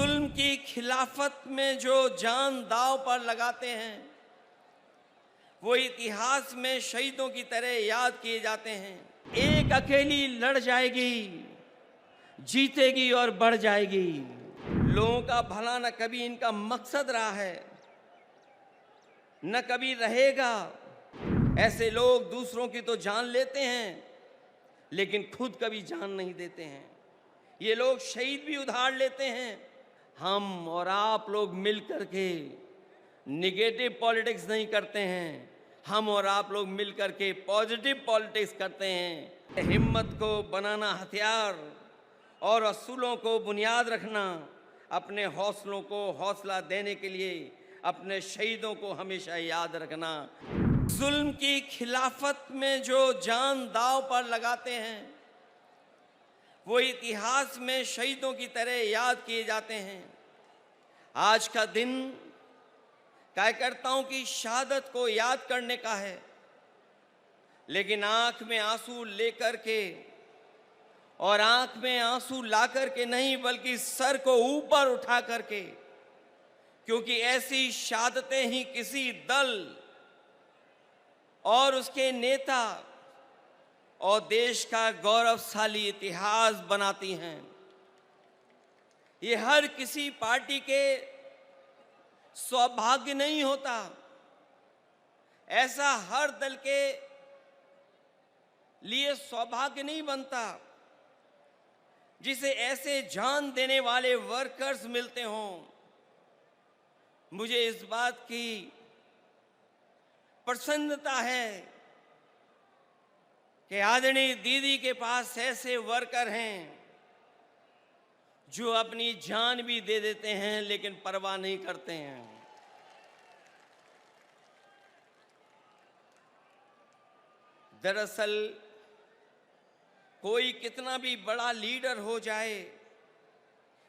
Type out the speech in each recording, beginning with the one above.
जुल्म की खिलाफत में जो जान दांव पर लगाते हैं वो इतिहास में शहीदों की तरह याद किए जाते हैं। एक अकेली लड़ जाएगी, जीतेगी और बढ़ जाएगी। लोगों का भला न कभी इनका मकसद रहा है, न कभी रहेगा। ऐसे लोग दूसरों की तो जान लेते हैं लेकिन खुद कभी जान नहीं देते हैं। ये लोग शहीद भी उधार लेते हैं। हम और आप लोग मिलकर के निगेटिव पॉलिटिक्स नहीं करते हैं, हम और आप लोग मिलकर के पॉजिटिव पॉलिटिक्स करते हैं। हिम्मत को बनाना हथियार और असूलों को बुनियाद रखना, अपने हौसलों को हौसला देने के लिए अपने शहीदों को हमेशा याद रखना। जुल्म की खिलाफत में जो जान दांव पर लगाते हैं वो इतिहास में शहीदों की तरह याद किए जाते हैं। आज का दिन कार्यकर्ताओं की शहादत को याद करने का है, लेकिन आंख में आंसू लेकर के और आंख में आंसू ला करके नहीं, बल्कि सर को ऊपर उठा करके, क्योंकि ऐसी शहादतें ही किसी दल और उसके नेता और देश का गौरवशाली इतिहास बनाती हैं। ये हर किसी पार्टी के सौभाग्य नहीं होता, ऐसा हर दल के लिए सौभाग्य नहीं बनता जिसे ऐसे जान देने वाले वर्कर्स मिलते हों। मुझे इस बात की प्रसन्नता है कि आदरणीय दीदी के पास ऐसे वर्कर हैं जो अपनी जान भी दे देते हैं लेकिन परवाह नहीं करते हैं। दरअसल कोई कितना भी बड़ा लीडर हो जाए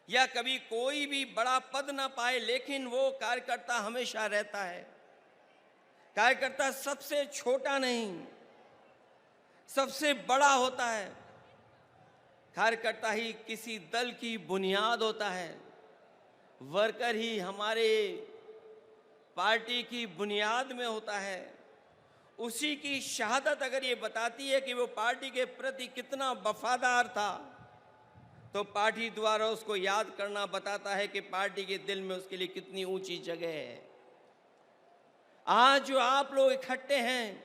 या कभी कोई भी बड़ा पद ना पाए, लेकिन वो कार्यकर्ता हमेशा रहता है। कार्यकर्ता सबसे छोटा नहीं, सबसे बड़ा होता है। कार्यकर्ता ही किसी दल की बुनियाद होता है। वर्कर ही हमारे पार्टी की बुनियाद में होता है। उसी की शहादत अगर ये बताती है कि वो पार्टी के प्रति कितना वफादार था, तो पार्टी द्वारा उसको याद करना बताता है कि पार्टी के दिल में उसके लिए कितनी ऊंची जगह है। आज जो आप लोग इकट्ठे हैं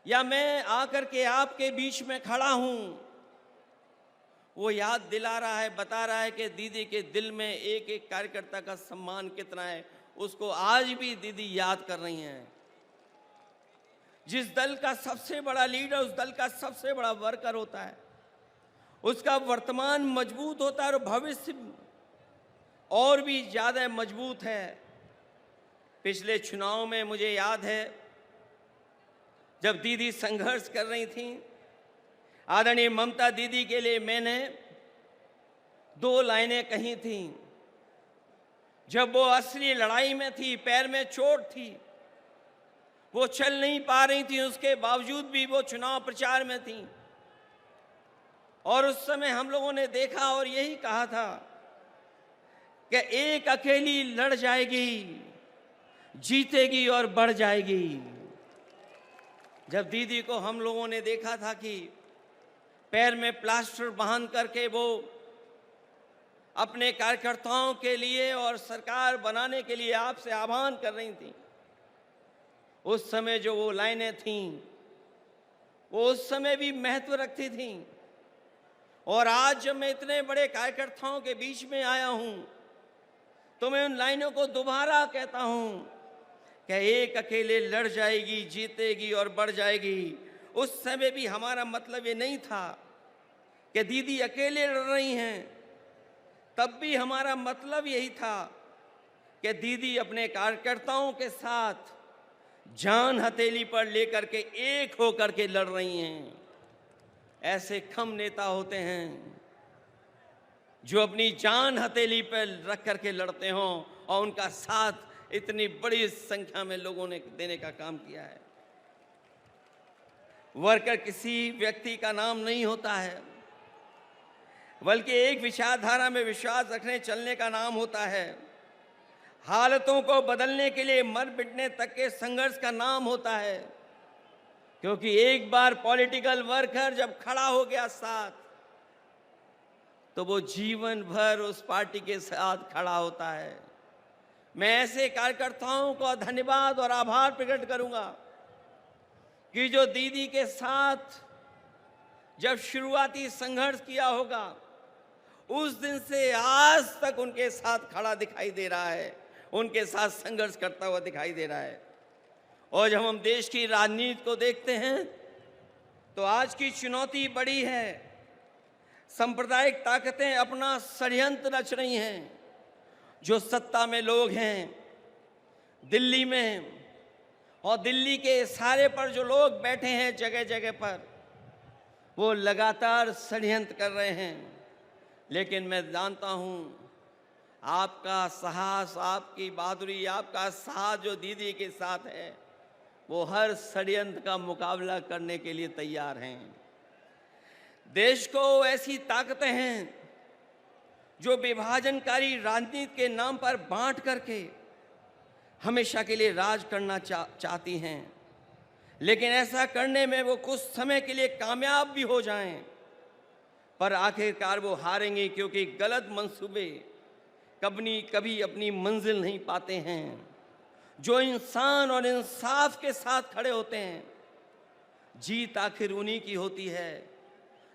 या मैं आकर के आपके बीच में खड़ा हूं, वो याद दिला रहा है, बता रहा है कि दीदी के दिल में एक एक कार्यकर्ता का सम्मान कितना है। उसको आज भी दीदी याद कर रही हैं। जिस दल का सबसे बड़ा लीडर उस दल का सबसे बड़ा वर्कर होता है, उसका वर्तमान मजबूत होता है और भविष्य और भी ज़्यादा मजबूत है। पिछले चुनाव में मुझे याद है जब दीदी संघर्ष कर रही थी, आदरणीय ममता दीदी के लिए मैंने 2 लाइनें कही थी। जब वो असली लड़ाई में थी, पैर में चोट थी, वो चल नहीं पा रही थी, उसके बावजूद भी वो चुनाव प्रचार में थी। और उस समय हम लोगों ने देखा और यही कहा था कि एक अकेली लड़ जाएगी, जीतेगी और बढ़ जाएगी। जब दीदी को हम लोगों ने देखा था कि पैर में प्लास्टर बांध करके वो अपने कार्यकर्ताओं के लिए और सरकार बनाने के लिए आपसे आह्वान कर रही थी, उस समय जो वो लाइनें थीं वो उस समय भी महत्व रखती थीं। और आज जब मैं इतने बड़े कार्यकर्ताओं के बीच में आया हूं, तो मैं उन लाइनों को दोबारा कहता हूं कि एक अकेले लड़ जाएगी, जीतेगी और बढ़ जाएगी। उस समय भी हमारा मतलब ये नहीं था कि दीदी अकेले लड़ रही हैं, तब भी हमारा मतलब यही था कि दीदी अपने कार्यकर्ताओं के साथ जान हथेली पर लेकर के एक होकर के लड़ रही हैं। ऐसे कम नेता होते हैं जो अपनी जान हथेली पर रख करके लड़ते हों, और उनका साथ इतनी बड़ी संख्या में लोगों ने देने का काम किया है। वर्कर किसी व्यक्ति का नाम नहीं होता है। बल्कि एक विचारधारा में विश्वास रखने चलने का नाम होता है। हालतों को बदलने के लिए मर मिटने तक के संघर्ष का नाम होता है। क्योंकि एक बार पॉलिटिकल वर्कर जब खड़ा हो गया साथ, तो वो जीवन भर उस पार्टी के साथ खड़ा होता है। मैं ऐसे कार्यकर्ताओं को धन्यवाद और आभार प्रकट करूंगा कि जो दीदी के साथ जब शुरुआती संघर्ष किया होगा, उस दिन से आज तक उनके साथ खड़ा दिखाई दे रहा है, उनके साथ संघर्ष करता हुआ दिखाई दे रहा है। और जब हम देश की राजनीति को देखते हैं तो आज की चुनौती बड़ी है। सांप्रदायिक ताकतें अपना षड्यंत्र रच रही हैं। जो सत्ता में लोग हैं दिल्ली में, और दिल्ली के इशारे पर जो लोग बैठे हैं जगह जगह पर, वो लगातार षड्यंत्र कर रहे हैं। लेकिन मैं जानता हूँ आपका साहस, आपकी बहादुरी, आपका साहस जो दीदी के साथ है, वो हर षड्यंत्र का मुकाबला करने के लिए तैयार हैं। देश को ऐसी ताकतें हैं जो विभाजनकारी राजनीति के नाम पर बांट करके हमेशा के लिए राज करना चाहती हैं। लेकिन ऐसा करने में वो कुछ समय के लिए कामयाब भी हो जाएं, पर आखिरकार वो हारेंगे, क्योंकि गलत मंसूबे कभी अपनी मंजिल नहीं पाते हैं। जो इंसान और इंसाफ के साथ खड़े होते हैं, जीत आखिर उन्हीं की होती है।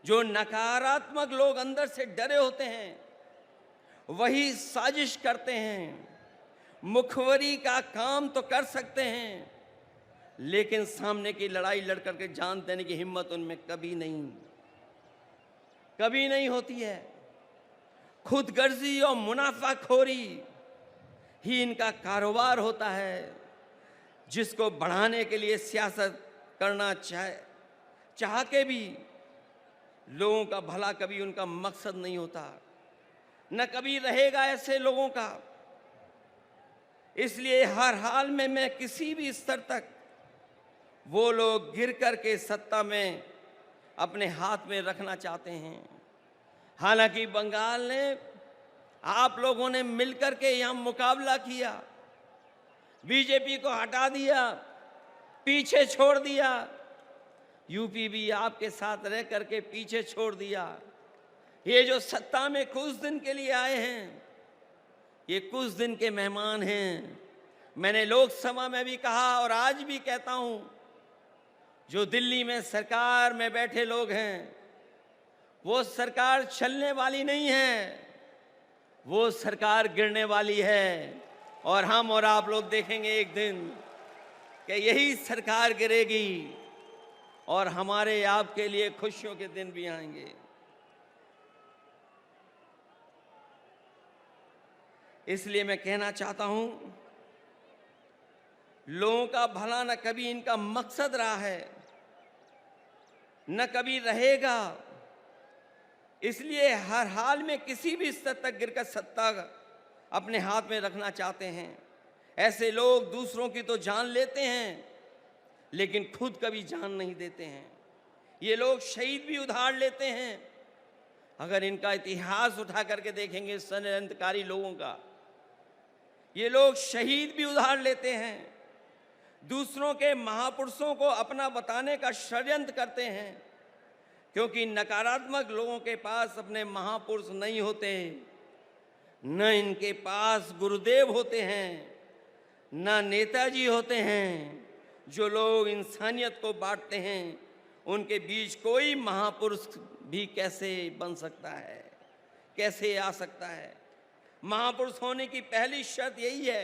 जो नकारात्मक लोग अंदर से डरे होते हैं, वही साजिश करते हैं। मुखबरी का काम तो कर सकते हैं, लेकिन सामने की लड़ाई लड़ करके जान देने की हिम्मत उनमें कभी नहीं होती है। खुदगर्जी और मुनाफाखोरी ही इनका कारोबार होता है, जिसको बढ़ाने के लिए सियासत करना चाह के भी लोगों का भला कभी उनका मकसद नहीं होता, न कभी रहेगा ऐसे लोगों का। इसलिए हर हाल में मैं किसी भी स्तर तक वो लोग गिर करके सत्ता में अपने हाथ में रखना चाहते हैं। हालांकि बंगाल ने, आप लोगों ने मिलकर के यहाँ मुकाबला किया, बीजेपी को हटा दिया, पीछे छोड़ दिया। यूपी भी आपके साथ रह करके पीछे छोड़ दिया। ये जो सत्ता में कुछ दिन के लिए आए हैं, ये कुछ दिन के मेहमान हैं। मैंने लोकसभा में भी कहा और आज भी कहता हूं, जो दिल्ली में सरकार में बैठे लोग हैं, वो सरकार चलने वाली नहीं है, वो सरकार गिरने वाली है। और हम और आप लोग देखेंगे एक दिन कि यही सरकार गिरेगी और हमारे आपके लिए खुशियों के दिन भी आएंगे। इसलिए मैं कहना चाहता हूं, लोगों का भला न कभी इनका मकसद रहा है, न कभी रहेगा। इसलिए हर हाल में किसी भी स्तर तक गिरकर सत्ता अपने हाथ में रखना चाहते हैं। ऐसे लोग दूसरों की तो जान लेते हैं, लेकिन खुद कभी जान नहीं देते हैं। ये लोग शहीद भी उधार लेते हैं। अगर इनका इतिहास उठा करके देखेंगे षड्यंत्रकारी लोगों का, ये लोग शहीद भी उधार लेते हैं, दूसरों के महापुरुषों को अपना बताने का षड्यंत्र करते हैं। क्योंकि नकारात्मक लोगों के पास अपने महापुरुष नहीं होते, न इनके पास गुरुदेव होते हैं, न नेताजी होते हैं। जो लोग इंसानियत को बांटते हैं, उनके बीच कोई महापुरुष भी कैसे बन सकता है, कैसे आ सकता है? महापुरुष होने की पहली शर्त यही है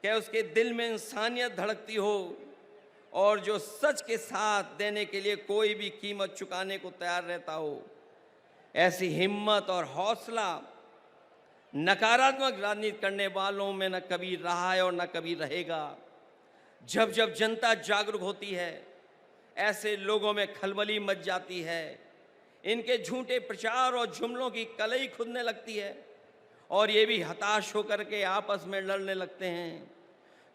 कि उसके दिल में इंसानियत धड़कती हो और जो सच के साथ देने के लिए कोई भी कीमत चुकाने को तैयार रहता हो। ऐसी हिम्मत और हौसला नकारात्मक राजनीति करने वालों में न कभी रहा है और न कभी रहेगा। जब जब जनता जागरूक होती है, ऐसे लोगों में खलबली मच जाती है। इनके झूठे प्रचार और जुमलों की कलई खुदने लगती है और ये भी हताश होकर के आपस में लड़ने लगते हैं।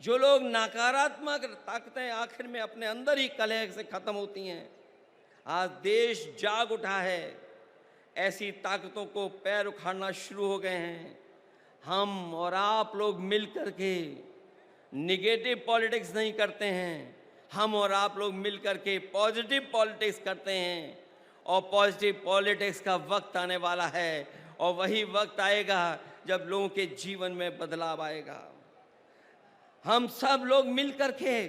जो लोग नकारात्मक ताकतें आखिर में अपने अंदर ही कलह से खत्म होती हैं। आज देश जाग उठा है ऐसी ताकतों को पैर उखाड़ना शुरू हो गए हैं। हम और आप लोग मिल कर के निगेटिव पॉलिटिक्स नहीं करते हैं, हम और आप लोग मिल कर के पॉजिटिव पॉलिटिक्स करते हैं। और पॉजिटिव पॉलिटिक्स का वक्त आने वाला है, और वही वक्त आएगा जब लोगों के जीवन में बदलाव आएगा। हम सब लोग मिल कर के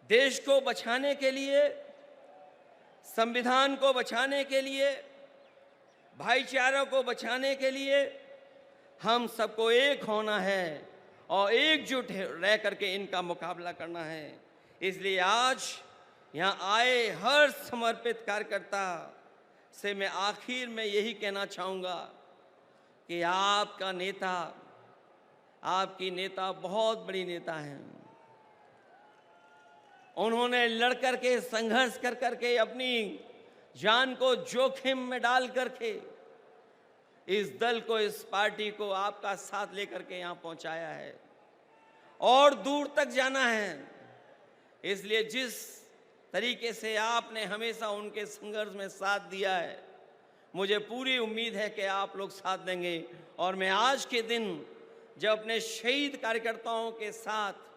देश को बचाने के लिए, संविधान को बचाने के लिए, भाईचारा को बचाने के लिए हम सबको एक होना है और एकजुट रह करके इनका मुकाबला करना है। इसलिए आज यहाँ आए हर समर्पित कार्यकर्ता से मैं आखिर में यही कहना चाहूँगा कि आपका नेता, आपकी नेता बहुत बड़ी नेता हैं। उन्होंने लड़ करके, संघर्ष कर करके, अपनी जान को जोखिम में डाल करके इस दल को, इस पार्टी को आपका साथ लेकर के यहाँ पहुँचाया है और दूर तक जाना है। इसलिए जिस तरीके से आपने हमेशा उनके संघर्ष में साथ दिया है, मुझे पूरी उम्मीद है कि आप लोग साथ देंगे। और मैं आज के दिन जब अपने शहीद कार्यकर्ताओं के साथ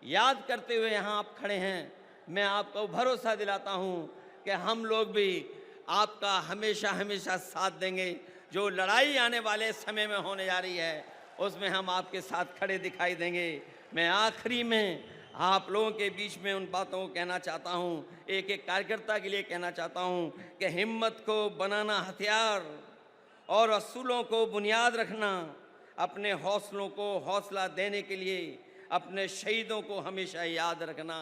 याद करते हुए यहाँ आप खड़े हैं, मैं आपको भरोसा दिलाता हूँ कि हम लोग भी आपका हमेशा हमेशा साथ देंगे। जो लड़ाई आने वाले समय में होने जा रही है, उसमें हम आपके साथ खड़े दिखाई देंगे। मैं आखिरी में आप लोगों के बीच में उन बातों को कहना चाहता हूँ, एक एक कार्यकर्ता के लिए कहना चाहता हूँ कि हिम्मत को बनाना हथियार और असूलों को बुनियाद रखना, अपने हौसलों को हौसला देने के लिए अपने शहीदों को हमेशा याद रखना।